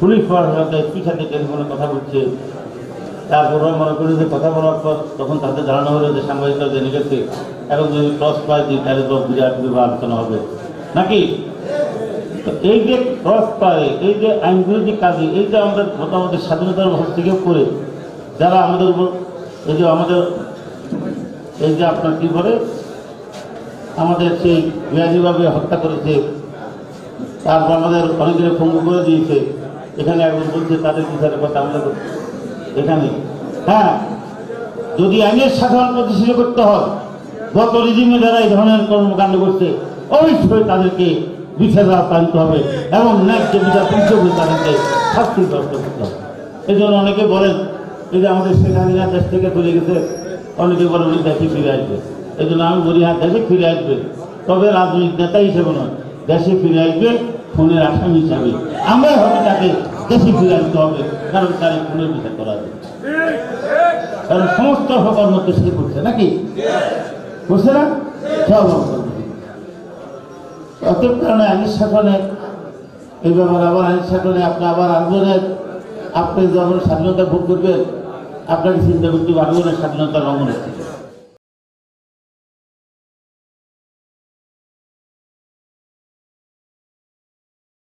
Police প্রশাসনের পিছাতে টেলিফোনে কথা বলছে। তারপরে মনে করি যে কথা বলার পর তখন তাদের জানানো হলো যে সাংবাদিকরা জেনে গেছে, এখন যদি ক্রস পায় দিই তাহলে তো বিরাট আলোচনা হবে নাকি। তো এই যে ক্রস পায়, এই যে আইনবিরোধী কাজে, এই যে আমরা মোটামুটি স্বাধীনতার ভাব থেকে করে যারা আমাদের উপর এই যে আমাদের এই যে আপনার কী করে আমাদের সেই বেআইনিভাবে হত্যা করেছে, তারপর আমাদের অনেকের পঙ্গু করে দিয়েছে, এখানে একজন বলছে তাদের বিচারের কথা আমরা এখানে। হ্যাঁ, যদি আইনের সাধারণ প্রতিষ্ঠিত করতে হয়, গত রিজিমে যারা এই ধরনের কর্মকাণ্ড করছে অবশ্যই তাদেরকে বিচার আনতে হবে এবং ন্যায্য বিচার পৌঁছে তাদেরকে শাস্তির ব্যবস্থা করতে হবে। এই জন্য অনেকে বলেন এই যে আমাদের শেখ হাসিনা দেশ থেকে চলে গেছে, অনেকে বলেন উনি দেশে ফিরে আসবে। এই জন্য আমি বলি হ্যাঁ, দেশে ফিরে আসবে, তবে রাজনৈতিক নেতা হিসেবে নয়, দেশে ফিরে আসবে খুনের আসামি হিসাবে। আমরা হয়তো তাকে দেশে ফিরে আসতে হবে, কারণ তার খুনের বিচার করা হবে, কারণ সমস্ত অপকর্ম তো সে করছে নাকি, বুঝছে না? সব অতএব কারণে আইনের শাসনে এই ব্যাপারে আবার আইনের শাসনে আপনি আবার আন্দোলনের আপনি যখন স্বাধীনতা ভোগ করবেন আপনাকে চিন্তা করতে আন্দোলনের স্বাধীনতা লঙ্ঘন হচ্ছে।